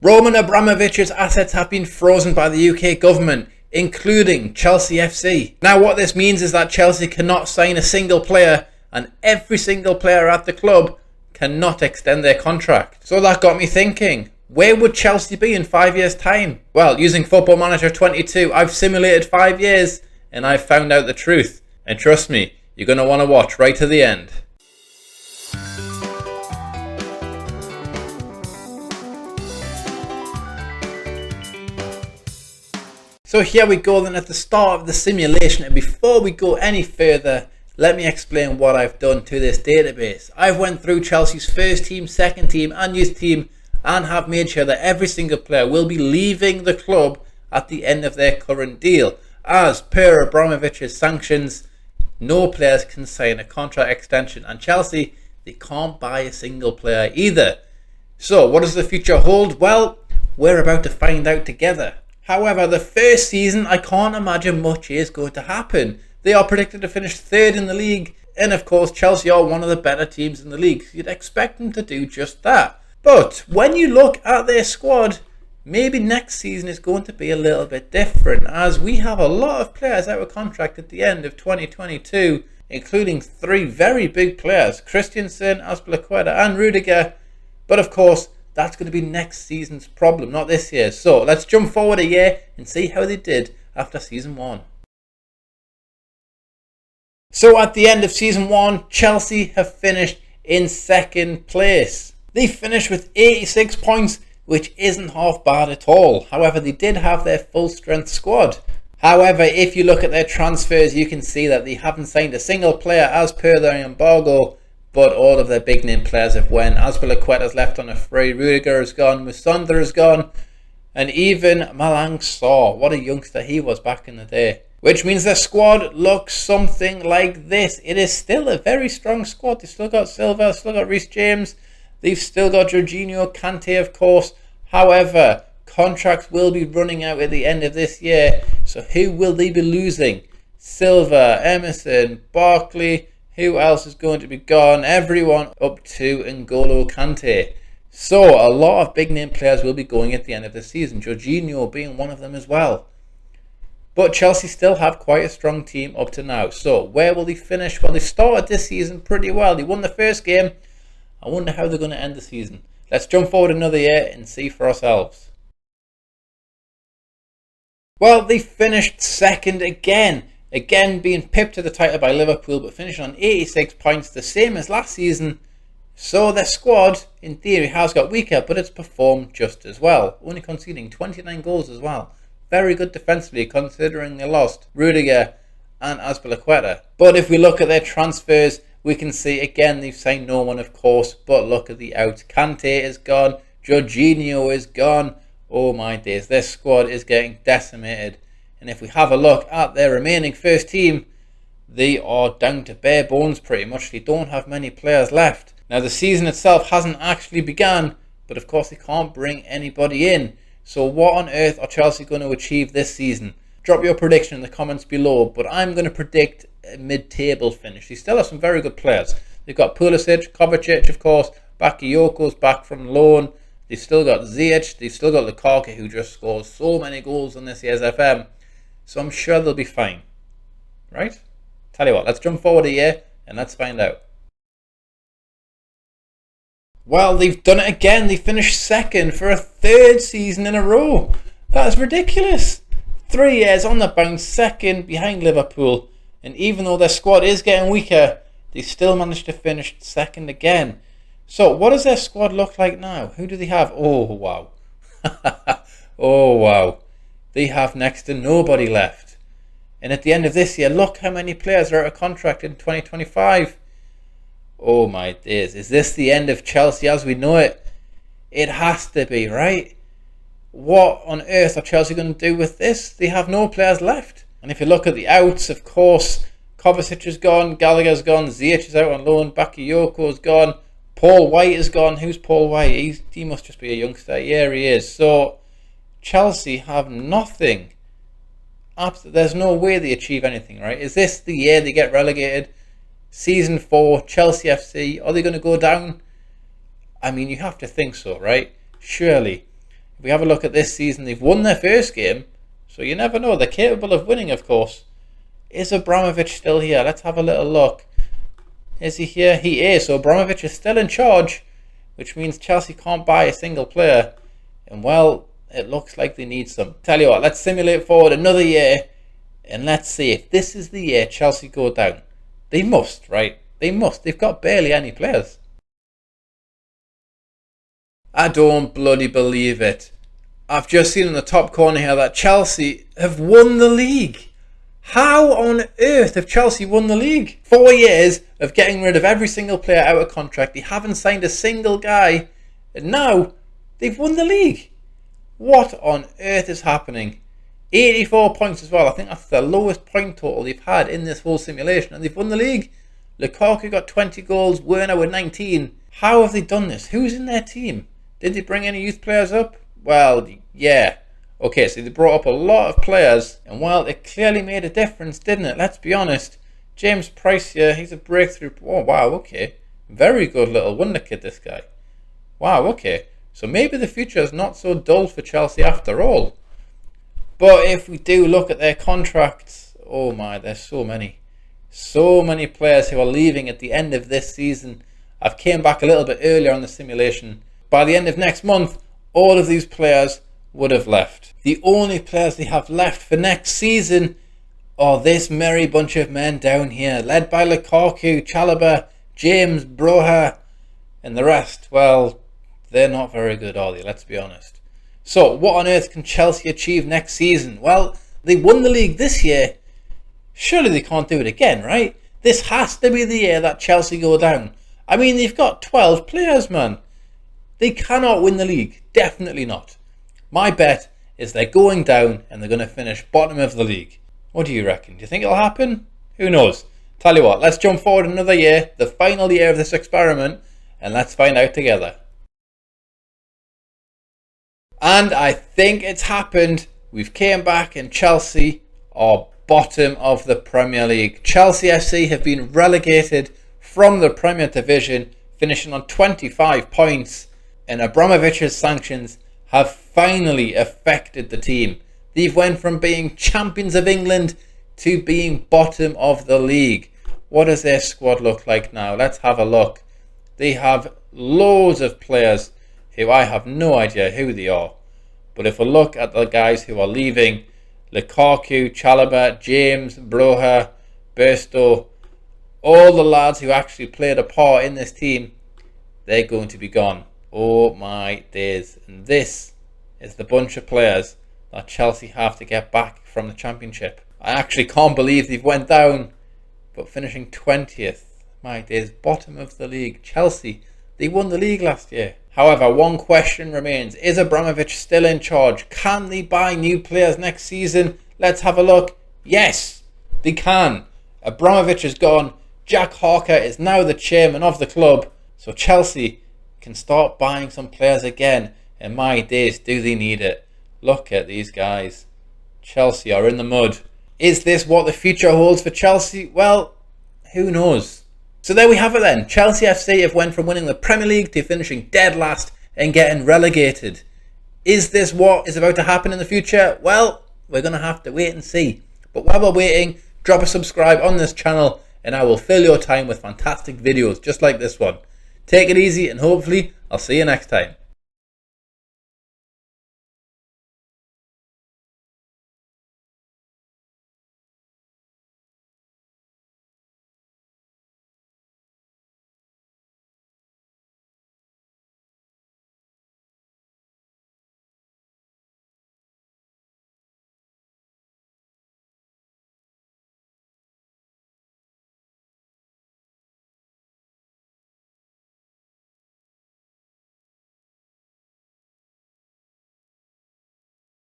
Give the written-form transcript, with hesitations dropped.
Roman Abramovich's assets have been frozen by the UK government, including Chelsea FC. Now what this means is that Chelsea cannot sign a single player, and every single player at the club cannot extend their contract. So that got me thinking, where would Chelsea be in 5 years' time? Well, using Football Manager 22, I've simulated 5 years and I've found out the truth. And trust me, you're going to want to watch right to the end. So here we go then at the start of the simulation, and before we go any further, let me explain what I've done to this database. I've went through Chelsea's first team, second team and youth team and have made sure that every single player will be leaving the club at the end of their current deal. As per Abramovich's sanctions, no players can sign a contract extension, and Chelsea, they can't buy a single player either. So what does the future hold? Well, we're about to find out together. However, the first season, I can't imagine much is going to happen. They are predicted to finish third in the league, and of course Chelsea are one of the better teams in the league, so you'd expect them to do just that. But when you look at their squad, maybe next season is going to be a little bit different, as we have a lot of players out of contract at the end of 2022, including 3 very big players, Christensen, Azpilicueta and Rudiger. But of course, that's going to be next season's problem, not this year's. So let's jump forward a year and see how they did after season 1. So at the end of season 1, Chelsea have finished in second place. They finished with 86 points, which isn't half bad at all. However, they did have their full strength squad. However, if you look at their transfers, you can see that they haven't signed a single player as per their embargo, but all of their big name players have went. Azpilicueta's left on a free, Rudiger is gone, Musonda is gone, and even Malang Sarr, what a youngster he was back in the day. Which means their squad looks something like this. It is still a very strong squad. They've still got Silva, still got Reece James, they've still got Jorginho, Kante of course. However, contracts will be running out at the end of this year, so who will they be losing? Silva, Emerson, Barkley. Who else is going to be gone? Everyone up to N'Golo Kante. So a lot of big name players will be going at the end of the season, Jorginho being one of them as well. But Chelsea still have quite a strong team up to now. So where will they finish? Well, they started this season pretty well. They won the first game. I wonder how they're going to end the season. Let's jump forward another year and see for ourselves. Well, they finished second again. Again, being pipped to the title by Liverpool, but finishing on 86 points, the same as last season. So their squad, in theory, has got weaker, but it's performed just as well, only conceding 29 goals as well. Very good defensively, considering they lost Rudiger and Azpilicueta. But if we look at their transfers, we can see again they've signed no one, of course, but look at the outs. Kante is gone, Jorginho is gone. Oh my days, their squad is getting decimated. And if we have a look at their remaining first team, they are down to bare bones pretty much. They don't have many players left. Now the season itself hasn't actually begun, but of course they can't bring anybody in. So what on earth are Chelsea going to achieve this season? Drop your prediction in the comments below, but I'm going to predict a mid-table finish. They still have some very good players. They've got Pulisic, Kovacic of course, Bakayoko's back from loan. They've still got Ziyech, they've still got Lukaku, who just scores so many goals on this year's FM. So I'm sure they'll be fine. Right? Tell you what, let's jump forward a year and let's find out. Well, they've done it again. They finished second for a third season in a row. That is ridiculous. 3 years on the bounce, second behind Liverpool. And even though their squad is getting weaker, they still managed to finish second again. So what does their squad look like now? Who do they have? Oh, wow. Oh, wow. They have next to nobody left. And at the end of this year, look how many players are out of contract in 2025. Oh my days. Is this the end of Chelsea as we know it? It has to be, right? What on earth are Chelsea going to do with this? They have no players left. And if you look at the outs, of course, Kovacic is gone, Gallagher's gone, Ziyech is out on loan, Bakayoko's gone, Paul White is gone. Who's Paul White? He must just be a youngster. Yeah, he is. So Chelsea have nothing. There's no way they achieve anything, right? Is this the year they get relegated? Season 4, Chelsea FC, are they going to go down? I mean, you have to think so, right? Surely. If we have a look at this season, they've won their first game, so you never know. They're capable of winning, of course. Is Abramovich still here? Let's have a little look. Is he here? He is. So Abramovich is still in charge, which means Chelsea can't buy a single player. And well, it looks like they need some. Tell you what, let's simulate forward another year, and let's see if this is the year Chelsea go down. They must, right? They must. They've got barely any players. I don't bloody believe it. I've just seen in the top corner here that Chelsea have won the league. How on earth have Chelsea won the league? 4 years of getting rid of every single player out of contract. They haven't signed a single guy. And now they've won the league. What on earth is happening? 84 points as well. I think that's the lowest point total they've had in this whole simulation. And they've won the league. Lukaku got 20 goals. Werner with 19. How have they done this? Who's in their team? Did they bring any youth players up? Well, yeah. Okay, so they brought up a lot of players, and well, it clearly made a difference, didn't it? Let's be honest. James Price here, he's a breakthrough. Oh, wow, okay. Very good little wonder kid, this guy. Wow, okay. So maybe the future is not so dull for Chelsea after all. But if we do look at their contracts, oh my, there's so many. So many players who are leaving at the end of this season. I've came back a little bit earlier on the simulation. By the end of next month, all of these players would have left. The only players they have left for next season are this merry bunch of men down here, led by Lukaku, Chalobah, James, Broha, and the rest. Well, they're not very good, are they? Let's be honest. So, what on earth can Chelsea achieve next season? Well, they won the league this year. Surely they can't do it again, right? This has to be the year that Chelsea go down. I mean, they've got 12 players, man. They cannot win the league. Definitely not. My bet is they're going down and they're going to finish bottom of the league. What do you reckon? Do you think it'll happen? Who knows? Tell you what, let's jump forward another year, the final year of this experiment, and let's find out together. And I think it's happened. We've came back and Chelsea are bottom of the Premier League. Chelsea FC have been relegated from the Premier Division, finishing on 25 points. And Abramovich's sanctions have finally affected the team. They've went from being champions of England to being bottom of the league. What does their squad look like now? Let's have a look. They have loads of players who I have no idea who they are. But if we look at the guys who are leaving, Lukaku, Chalobah, James, Broha, Burstow, all the lads who actually played a part in this team, they're going to be gone. Oh my days. And this is the bunch of players that Chelsea have to get back from the Championship. I actually can't believe they've went down, but finishing 20th. My days, bottom of the league. Chelsea, they won the league last year. However, one question remains. Is Abramovich still in charge? Can they buy new players next season? Let's have a look. Yes, they can. Abramovich is gone. Jack Harker is now the chairman of the club. So Chelsea can start buying some players again. And my days, do they need it? Look at these guys. Chelsea are in the mud. Is this what the future holds for Chelsea? Well, who knows? So there we have it then. Chelsea FC have went from winning the Premier League to finishing dead last and getting relegated. Is this what is about to happen in the future? Well, we're going to have to wait and see. But while we're waiting, drop a subscribe on this channel and I will fill your time with fantastic videos just like this one. Take it easy and hopefully I'll see you next time.